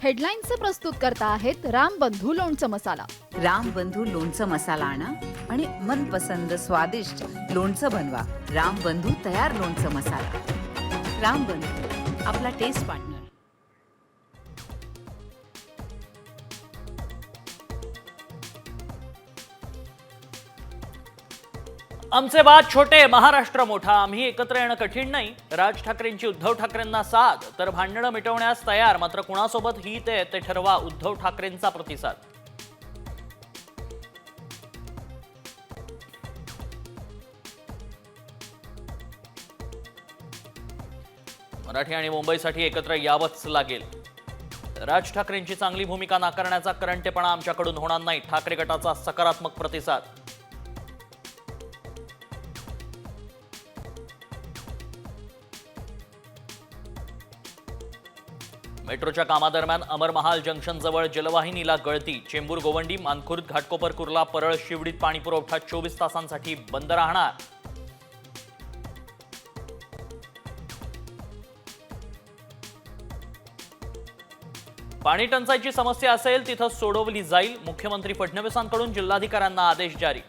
हेडलाईन्सचे प्रस्तुत करता आहेत रामबंधू लोणचं मसाला. रामबंधू लोणचं मसाला आणा आणि मनपसंद स्वादिष्ट लोणचं बनवा. रामबंधू तयार लोणचं मसाला. रामबंधू, आपला टेस्ट पार्टनर. आमचे वाद छोटे, महाराष्ट्र मोठा. आम्ही एकत्र येणं कठीण नाही. राज ठाकरेंची उद्धव ठाकरेंना साथ, तर भांडणं मिटवण्यास तयार. मात्र कुणासोबत हित आहे ते ठरवा. उद्धव ठाकरेंचा प्रतिसाद. मराठी आणि मुंबईसाठी एकत्र यावंच लागेल. राज ठाकरेंची चांगली भूमिका नाकारण्याचा करंटेपणा आमच्याकडून होणार नाही. ठाकरे गटाचा सकारात्मक प्रतिसाद. मेट्रोच्या कामादरम्यान अमरमहाल जंक्शन जवळ जलवाहिनीला गळती. चेंबूर गोवंडी मानखुर्द घाटकोपर कुर्ला परळ शिवडीत पाणी पुरवठा 24 तासांसाठी बंद राहणार. पाणी टंचाईची समस्या असेल तिथं सोडवली जाईल. मुख्यमंत्री फडणवीसांकडून जिल्हाधिकाऱ्यांना आदेश जारी.